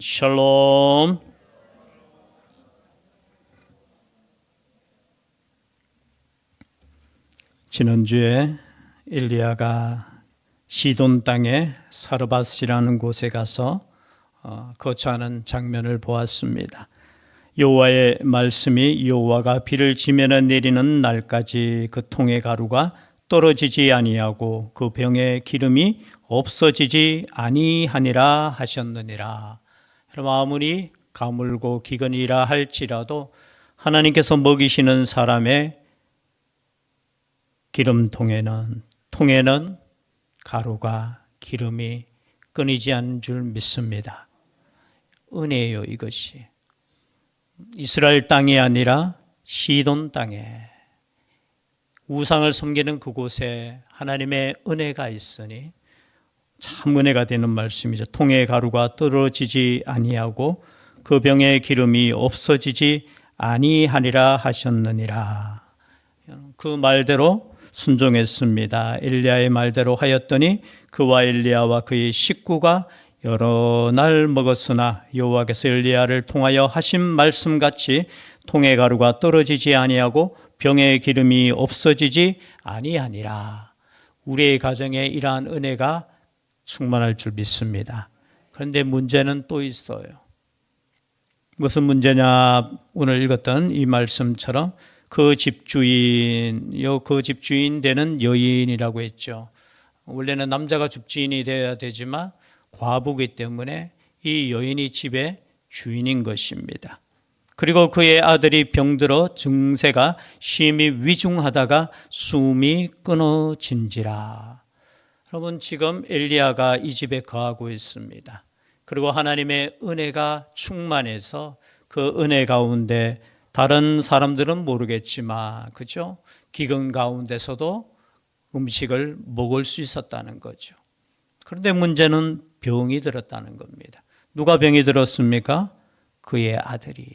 샬롬. 지난주에 엘리야가 시돈 땅의 사르밧이라는 곳에 가서 거처하는 장면을 보았습니다. 여호와의 말씀이 여호와가 비를 지면에 내리는 날까지 그 통의 가루가 떨어지지 아니하고 그 병의 기름이 없어지지 아니하니라 하셨느니라. 여러분, 아무리 가물고 기근이라 할지라도 하나님께서 먹이시는 사람의 기름통에는 가루가 기름이 끊이지 않는 줄 믿습니다. 은혜예요, 이것이. 이스라엘 땅이 아니라 시돈 땅에 우상을 섬기는 그곳에 하나님의 은혜가 있으니 참 은혜가 되는 말씀이죠. 통의 가루가 떨어지지 아니하고 그 병의 기름이 없어지지 아니하니라 하셨느니라. 그 말대로 순종했습니다. 엘리야의 말대로 하였더니 그와 엘리야와 그의 식구가 여러 날 먹었으나 여호와께서 엘리야를 통하여 하신 말씀같이 통의 가루가 떨어지지 아니하고 병의 기름이 없어지지 아니하니라. 우리의 가정에 이러한 은혜가 충만할 줄 믿습니다. 그런데 문제는 또 있어요. 무슨 문제냐? 오늘 읽었던 이 말씀처럼 그 집주인 되는 여인이라고 했죠. 원래는 남자가 집주인이 되어야 되지만 과부이기 때문에 이 여인이 집의 주인인 것입니다. 그리고 그의 아들이 병들어 증세가 심히 위중하다가 숨이 끊어진지라. 여러분, 지금 엘리야가 이 집에 거하고 있습니다. 그리고 하나님의 은혜가 충만해서 그 은혜 가운데 다른 사람들은 모르겠지만, 그죠? 기근 가운데서도 음식을 먹을 수 있었다는 거죠. 그런데 문제는 병이 들었다는 겁니다. 누가 병이 들었습니까? 그의 아들이.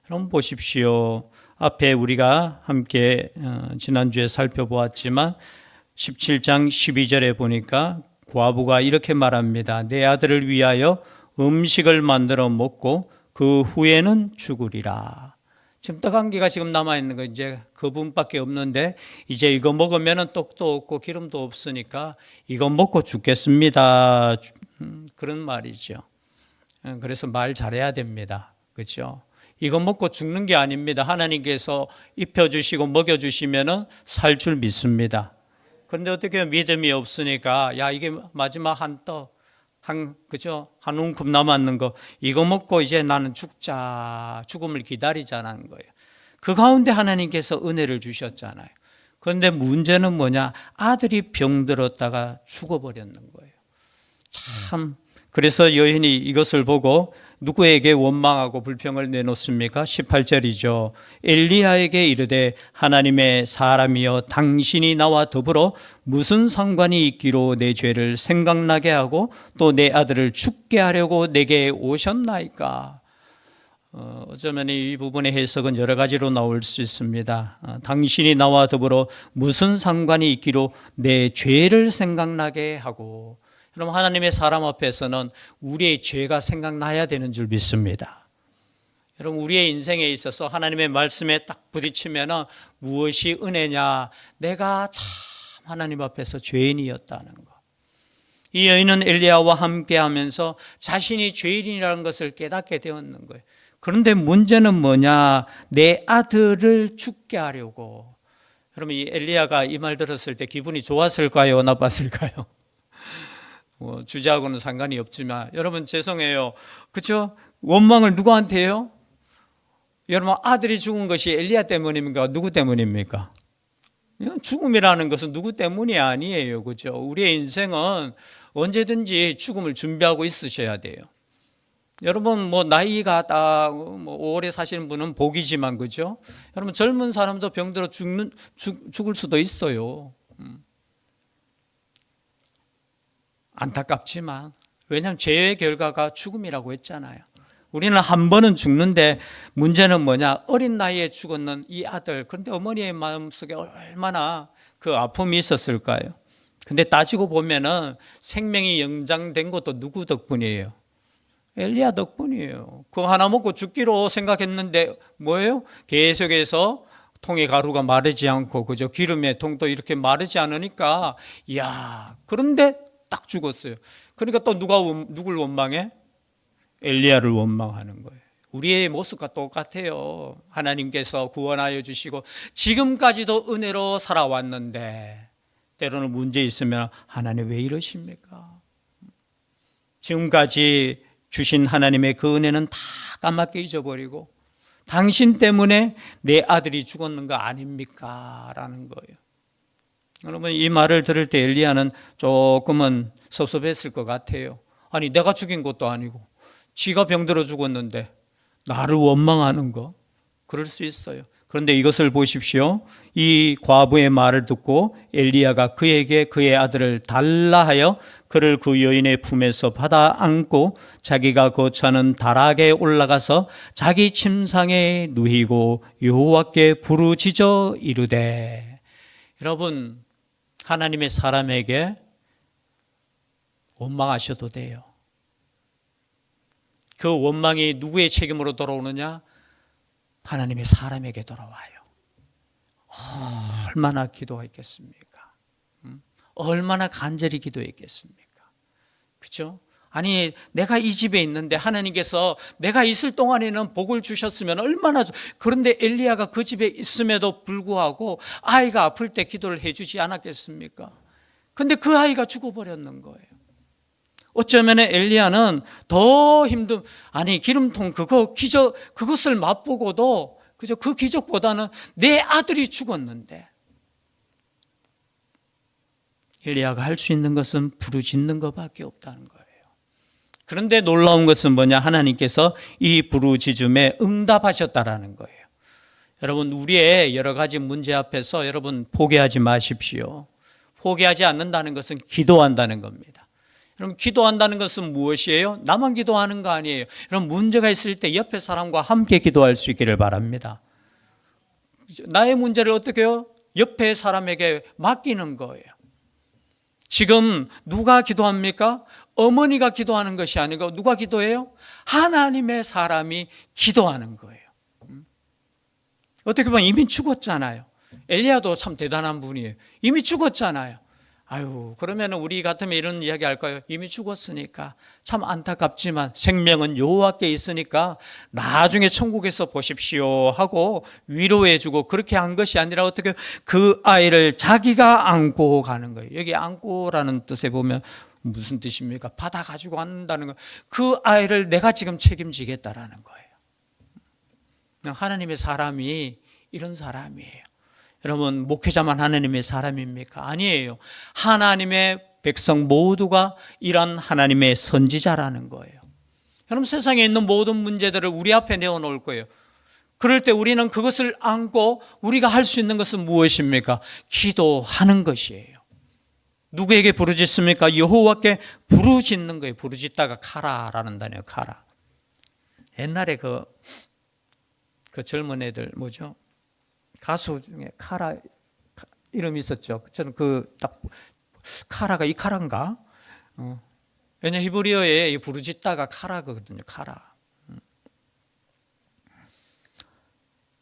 그럼 보십시오. 앞에 우리가 함께 지난주에 살펴보았지만 17장 12절에 보니까 과부가 이렇게 말합니다. 내 아들을 위하여 음식을 만들어 먹고 그 후에는 죽으리라. 지금 떡 한 개가 지금 남아있는 거 이제 그분밖에 없는데 이제 이거 먹으면 떡도 없고 기름도 없으니까 이거 먹고 죽겠습니다. 그런 말이죠. 그래서 말 잘해야 됩니다. 그렇죠? 이거 먹고 죽는 게 아닙니다. 하나님께서 입혀주시고 먹여주시면 살 줄 믿습니다. 그런데 어떻게 믿음이 없으니까 야, 이게 마지막 그죠? 한 움큼 남았는 거 이거 먹고 이제 나는 죽음을 기다리자는 거예요. 그 가운데 하나님께서 은혜를 주셨잖아요. 그런데 문제는 뭐냐? 아들이 병들었다가 죽어버렸는 거예요. 참, 그래서 여인이 이것을 보고 누구에게 원망하고 불평을 내놓습니까? 18절이죠. 엘리야에게 이르되 하나님의 사람이여 당신이 나와 더불어 무슨 상관이 있기로 내 죄를 생각나게 하고 또 내 아들을 죽게 하려고 내게 오셨나이까? 어쩌면 이 부분의 해석은 여러 가지로 나올 수 있습니다. 당신이 나와 더불어 무슨 상관이 있기로 내 죄를 생각나게 하고, 그럼 하나님의 사람 앞에서는 우리의 죄가 생각나야 되는 줄 믿습니다. 여러분, 우리의 인생에 있어서 하나님의 말씀에 딱 부딪히면 무엇이 은혜냐? 내가 참 하나님 앞에서 죄인이었다는 거. 이 여인은 엘리야와 함께 하면서 자신이 죄인이라는 것을 깨닫게 되었는 거예요. 그런데 문제는 뭐냐? 내 아들을 죽게 하려고. 여러분, 이 엘리야가 이 말 들었을 때 기분이 좋았을까요? 나빴을까요? 주제하고는 상관이 없지만 여러분, 죄송해요. 그렇죠? 원망을 누구한테 해요? 여러분, 아들이 죽은 것이 엘리야 때문입니까? 누구 때문입니까? 죽음이라는 것은 누구 때문이 아니에요. 그렇죠? 우리의 인생은 언제든지 죽음을 준비하고 있으셔야 돼요. 여러분, 나이가 딱 오래 사시는 분은 복이지만, 그죠? 여러분, 젊은 사람도 병들어 죽을 수도 있어요. 안타깝지만, 왜냐하면 죄의 결과가 죽음이라고 했잖아요. 우리는 한 번은 죽는데 문제는 뭐냐? 어린 나이에 죽었는 이 아들. 그런데 어머니의 마음속에 얼마나 그 아픔이 있었을까요? 근데 따지고 보면은 생명이 연장된 것도 누구 덕분이에요? 엘리야 덕분이에요. 그거 하나 먹고 죽기로 생각했는데 뭐예요? 계속해서 통의 가루가 마르지 않고 그저 기름의 통도 이렇게 마르지 않으니까 이야, 그런데 딱 죽었어요. 그러니까 또 누굴 원망해? 엘리야를 원망하는 거예요. 우리의 모습과 똑같아요. 하나님께서 구원하여 주시고 지금까지도 은혜로 살아왔는데 때로는 문제 있으면 하나님 왜 이러십니까? 지금까지 주신 하나님의 그 은혜는 다 까맣게 잊어버리고 당신 때문에 내 아들이 죽었는 거 아닙니까? 라는 거예요. 여러분, 이 말을 들을 때 엘리야는 조금은 섭섭했을 것 같아요. 아니, 내가 죽인 것도 아니고 지가 병들어 죽었는데 나를 원망하는 거, 그럴 수 있어요. 그런데 이것을 보십시오. 이 과부의 말을 듣고 엘리야가 그에게 그의 아들을 달라 하여 그를 그 여인의 품에서 받아 안고 자기가 거처하는 다락에 올라가서 자기 침상에 누이고 여호와께 부르짖어 이르되. 여러분, 하나님의 사람에게 원망하셔도 돼요. 그 원망이 누구의 책임으로 돌아오느냐? 하나님의 사람에게 돌아와요. 얼마나 기도했겠습니까? 얼마나 간절히 기도했겠습니까? 그렇죠? 아니, 내가 이 집에 있는데 하나님께서 내가 있을 동안에는 복을 주셨으면 얼마나 그런데 엘리야가 그 집에 있음에도 불구하고 아이가 아플 때 기도를 해주지 않았겠습니까? 근데 그 아이가 죽어버렸는 거예요. 어쩌면 엘리야는 더 아니, 기름통 그것을 맛보고도 그저 그 기적보다는 내 아들이 죽었는데, 엘리야가 할 수 있는 것은 부르짖는 것밖에 없다는 거예요. 그런데 놀라운 것은 뭐냐? 하나님께서 이 부르짖음에 응답하셨다라는 거예요. 여러분, 우리의 여러 가지 문제 앞에서 여러분 포기하지 마십시오. 포기하지 않는다는 것은 기도한다는 겁니다. 여러분, 기도한다는 것은 무엇이에요? 나만 기도하는 거 아니에요. 여러분, 문제가 있을 때 옆에 사람과 함께 기도할 수 있기를 바랍니다. 나의 문제를 어떻게 해요? 옆에 사람에게 맡기는 거예요. 지금 누가 기도합니까? 어머니가 기도하는 것이 아니고 누가 기도해요? 하나님의 사람이 기도하는 거예요. 어떻게 보면 이미 죽었잖아요. 엘리야도 참 대단한 분이에요. 이미 죽었잖아요. 아유, 그러면 우리 같으면 이런 이야기 할까요? 이미 죽었으니까 참 안타깝지만 생명은 여호와께 있으니까 나중에 천국에서 보십시오 하고 위로해주고, 그렇게 한 것이 아니라 어떻게 그 아이를 자기가 안고 가는 거예요. 여기 안고라는 뜻에 보면 무슨 뜻입니까? 받아가지고 간다는 거예요. 그 아이를 내가 지금 책임지겠다라는 거예요. 하나님의 사람이 이런 사람이에요. 여러분, 목회자만 하나님의 사람입니까? 아니에요. 하나님의 백성 모두가 이런 하나님의 선지자라는 거예요. 여러분, 세상에 있는 모든 문제들을 우리 앞에 내어놓을 거예요. 그럴 때 우리는 그것을 안고 우리가 할 수 있는 것은 무엇입니까? 기도하는 것이에요. 누구에게 부르짖습니까? 여호와께 부르짖는 거예요. 부르짖다가 카라라는 단어예요. 카라. 옛날에 그 젊은 애들 뭐죠? 가수 중에 카라 이름이 있었죠. 저는 딱 카라가 이 카라인가? 왜냐 히브리어에 부르짖다가 카라거든요. 카라.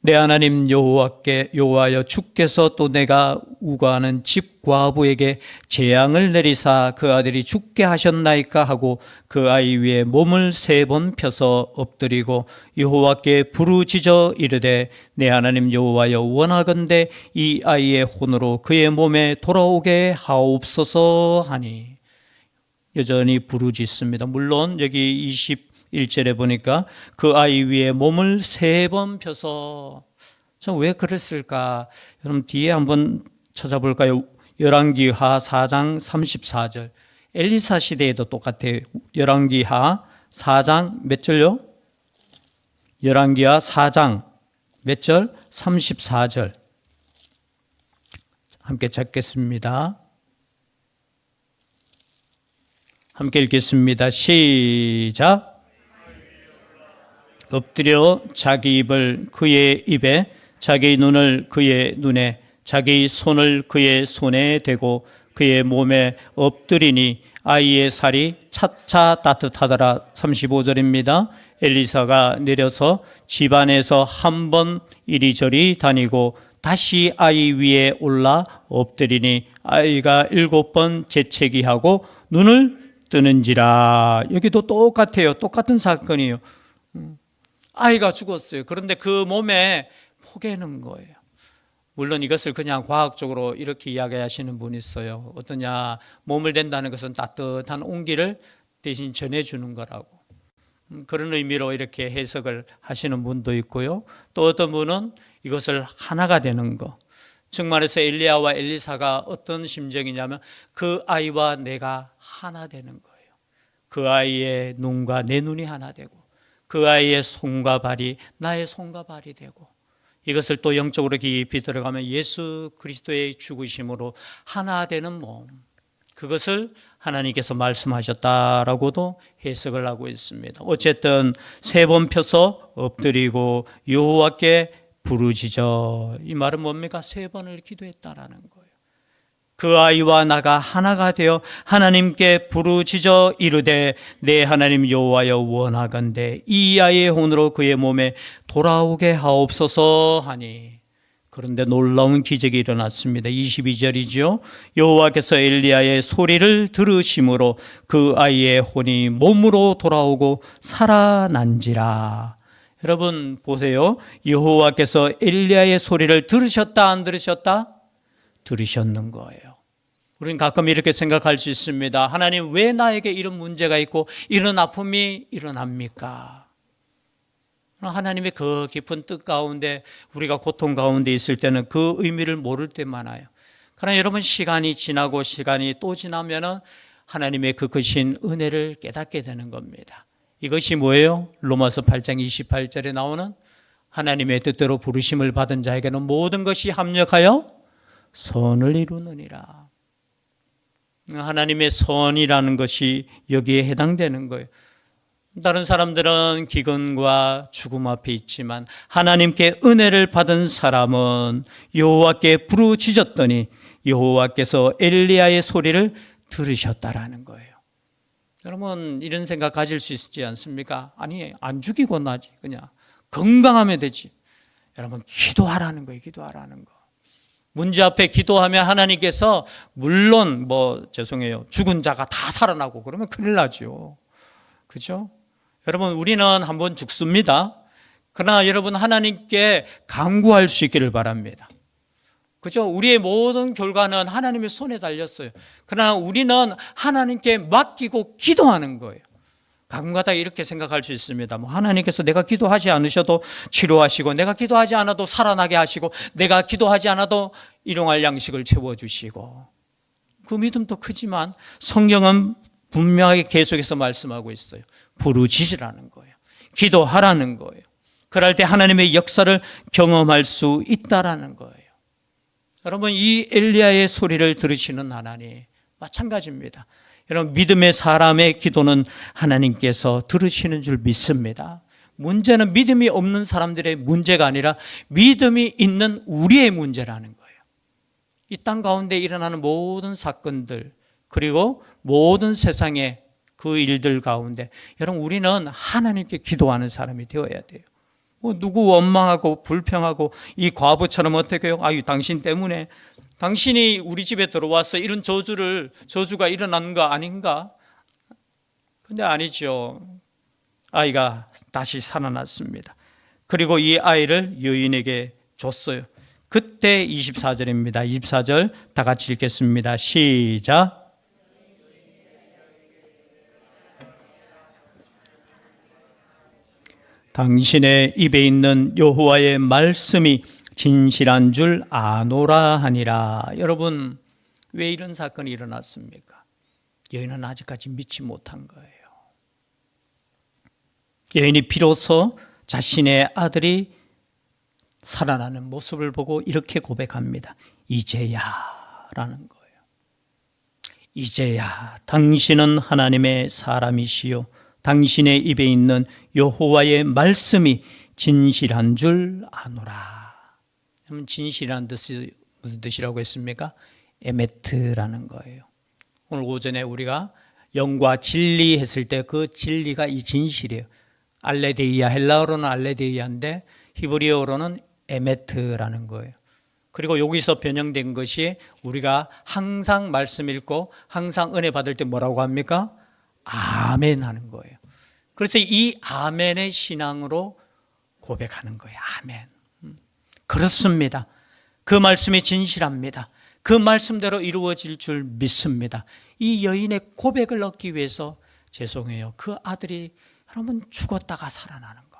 내 하나님 여호와여, 주께서 또 내가 우거하는 집 과부에게 재앙을 내리사 그 아들이 죽게 하셨나이까 하고 그 아이 위에 몸을 3번 펴서 엎드리고 여호와께 부르짖어 이르되 내 하나님 여호와여, 원하건대 이 아이의 혼으로 그의 몸에 돌아오게 하옵소서 하니. 여전히 부르짖습니다. 물론 여기 21절에 보니까 그 아이 위에 몸을 3번 펴서, 왜 그랬을까? 여러분, 뒤에 한번 찾아볼까요? 열왕기하 4장 34절. 엘리사 시대에도 똑같아요. 열왕기하 4장 몇 절요? 열왕기하 4장 몇 절? 34절. 함께 찾겠습니다. 함께 읽겠습니다. 시작. 엎드려 자기 입을 그의 입에, 자기 눈을 그의 눈에, 자기 손을 그의 손에 대고 그의 몸에 엎드리니 아이의 살이 차차 따뜻하더라. 35절입니다. 엘리사가 내려서 집안에서 한 번 이리저리 다니고 다시 아이 위에 올라 엎드리니 아이가 7번 재채기하고 눈을 뜨는지라. 여기도 똑같아요. 똑같은 사건이에요. 아이가 죽었어요. 그런데 그 몸에 포개는 거예요. 물론 이것을 그냥 과학적으로 이렇게 이야기하시는 분이 있어요. 어떠냐, 몸을 댄다는 것은 따뜻한 온기를 대신 전해주는 거라고. 그런 의미로 이렇게 해석을 하시는 분도 있고요. 또 어떤 분은 이것을 하나가 되는 거. 즉 말해서 엘리야와 엘리사가 어떤 심정이냐면 그 아이와 내가 하나 되는 거예요. 그 아이의 눈과 내 눈이 하나 되고 그 아이의 손과 발이 나의 손과 발이 되고, 이것을 또 영적으로 깊이 들어가면 예수 그리스도의 죽으심으로 하나 되는 몸, 그것을 하나님께서 말씀하셨다라고도 해석을 하고 있습니다. 어쨌든 3번 펴서 엎드리고 여호와께 부르짖어. 이 말은 뭡니까? 3번을 기도했다라는 거예요. 그 아이와 나가 하나가 되어 하나님께 부르짖어 이르되 내 하나님 여호와여 원하건대 이 아이의 혼으로 그의 몸에 돌아오게 하옵소서 하니. 그런데 놀라운 기적이 일어났습니다. 22절이죠. 여호와께서 엘리야의 소리를 들으심으로 그 아이의 혼이 몸으로 돌아오고 살아난지라. 여러분 보세요. 여호와께서 엘리야의 소리를 들으셨다 안 들으셨다? 들으셨는 거예요. 우리는 가끔 이렇게 생각할 수 있습니다. 하나님, 왜 나에게 이런 문제가 있고 이런 아픔이 일어납니까? 하나님의 그 깊은 뜻 가운데 우리가 고통 가운데 있을 때는 그 의미를 모를 때 많아요. 그러나 여러분, 시간이 지나고 시간이 또 지나면 하나님의 그 크신 은혜를 깨닫게 되는 겁니다. 이것이 뭐예요? 로마서 8장 28절에 나오는 하나님의 뜻대로 부르심을 받은 자에게는 모든 것이 합력하여 선을 이루느니라. 하나님의 선이라는 것이 여기에 해당되는 거예요. 다른 사람들은 기근과 죽음 앞에 있지만 하나님께 은혜를 받은 사람은 여호와께 부르짖었더니 여호와께서 엘리야의 소리를 들으셨다라는 거예요. 여러분, 이런 생각 가질 수 있지 않습니까? 아니, 안 죽이고 나지, 그냥 건강하면 되지. 여러분, 기도하라는 거예요. 기도하라는 거. 문제 앞에 기도하면 하나님께서, 물론 죄송해요, 죽은 자가 다 살아나고 그러면 큰일 나죠. 그렇죠? 여러분, 우리는 한번 죽습니다. 그러나 여러분, 하나님께 간구할 수 있기를 바랍니다. 그죠? 우리의 모든 결과는 하나님의 손에 달렸어요. 그러나 우리는 하나님께 맡기고 기도하는 거예요. 가끔가다 이렇게 생각할 수 있습니다. 하나님께서 내가 기도하지 않으셔도 치료하시고, 내가 기도하지 않아도 살아나게 하시고, 내가 기도하지 않아도 일용할 양식을 채워주시고. 그 믿음도 크지만 성경은 분명하게 계속해서 말씀하고 있어요. 부르짖으라는 거예요. 기도하라는 거예요. 그럴 때 하나님의 역사를 경험할 수 있다라는 거예요. 여러분, 이 엘리야의 소리를 들으시는 하나님 마찬가지입니다. 여러분, 믿음의 사람의 기도는 하나님께서 들으시는 줄 믿습니다. 문제는 믿음이 없는 사람들의 문제가 아니라 믿음이 있는 우리의 문제라는 거예요. 이 땅 가운데 일어나는 모든 사건들, 그리고 모든 세상의 그 일들 가운데 여러분, 우리는 하나님께 기도하는 사람이 되어야 돼요. 누구 원망하고 불평하고 이 과부처럼 어떻게 해요? 아유, 당신 때문에, 당신이 우리 집에 들어와서 이런 저주가 일어난 거 아닌가? 근데 아니죠. 아이가 다시 살아났습니다. 그리고 이 아이를 여인에게 줬어요. 그때 24절입니다. 24절 다 같이 읽겠습니다. 시작. 당신의 입에 있는 여호와의 말씀이 진실한 줄 아노라 하니라. 여러분, 왜 이런 사건이 일어났습니까? 여인은 아직까지 믿지 못한 거예요. 여인이 비로소 자신의 아들이 살아나는 모습을 보고 이렇게 고백합니다. 이제야 라는 거예요. 이제야 당신은 하나님의 사람이시요 당신의 입에 있는 여호와의 말씀이 진실한 줄 아노라. 진실한 뜻이 무슨 뜻이라고 했습니까? 에메트라는 거예요. 오늘 오전에 우리가 영과 진리 했을 때 그 진리가 이 진실이에요. 알레데이아, 헬라어로는 알레데이아인데 히브리어로는 에메트라는 거예요. 그리고 여기서 변형된 것이 우리가 항상 말씀 읽고 항상 은혜 받을 때 뭐라고 합니까? 아멘 하는 거예요. 그래서 이 아멘의 신앙으로 고백하는 거예요. 아멘. 그렇습니다. 그 말씀이 진실합니다. 그 말씀대로 이루어질 줄 믿습니다. 이 여인의 고백을 얻기 위해서 죄송해요. 그 아들이 여러분 죽었다가 살아나는 거.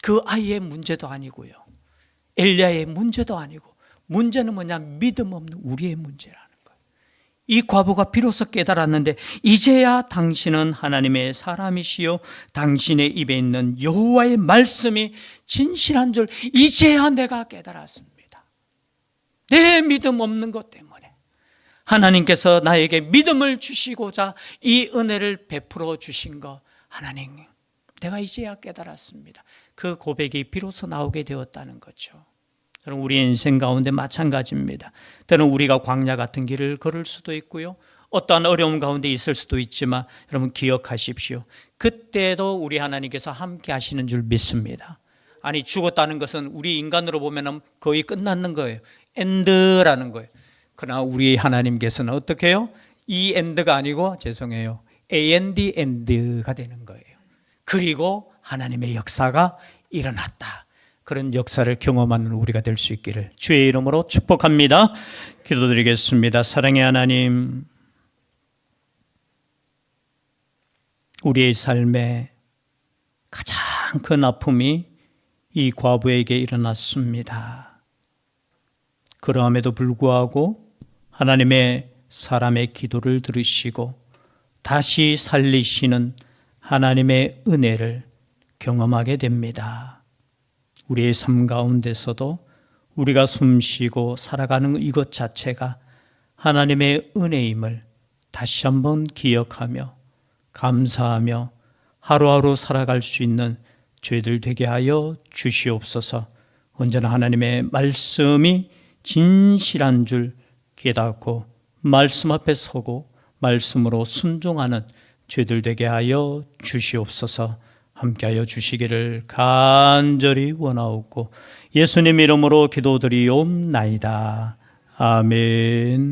그 아이의 문제도 아니고요. 엘리야의 문제도 아니고 문제는 뭐냐? 믿음 없는 우리의 문제라는 거예요. 이 과부가 비로소 깨달았는데 이제야 당신은 하나님의 사람이시요 당신의 입에 있는 여호와의 말씀이 진실한 줄 이제야 내가 깨달았습니다. 내 믿음 없는 것 때문에 하나님께서 나에게 믿음을 주시고자 이 은혜를 베풀어 주신 것, 하나님 내가 이제야 깨달았습니다. 그 고백이 비로소 나오게 되었다는 거죠. 여러분, 우리 인생 가운데 마찬가지입니다. 때는 우리가 광야 같은 길을 걸을 수도 있고요, 어떠한 어려움 가운데 있을 수도 있지만 여러분 기억하십시오. 그때도 우리 하나님께서 함께 하시는 줄 믿습니다. 아니, 죽었다는 것은 우리 인간으로 보면 거의 끝났는 거예요. 엔드라는 거예요. 그러나 우리 하나님께서는 어떻게 해요? 이 엔드가 아니고 죄송해요. AND 엔드가 되는 거예요. 그리고 하나님의 역사가 일어났다. 그런 역사를 경험하는 우리가 될 수 있기를 주의 이름으로 축복합니다. 기도드리겠습니다. 사랑의 하나님, 우리의 삶에 가장 큰 아픔이 이 과부에게 일어났습니다. 그러함에도 불구하고 하나님의 사람의 기도를 들으시고 다시 살리시는 하나님의 은혜를 경험하게 됩니다. 우리의 삶 가운데서도 우리가 숨쉬고 살아가는 이것 자체가 하나님의 은혜임을 다시 한번 기억하며 감사하며 하루하루 살아갈 수 있는 저희들 되게 하여 주시옵소서. 언제나 하나님의 말씀이 진실한 줄 깨닫고 말씀 앞에 서고 말씀으로 순종하는 저희들 되게 하여 주시옵소서. 함께하여 주시기를 간절히 원하옵고 예수님 이름으로 기도드리옵나이다. 아멘.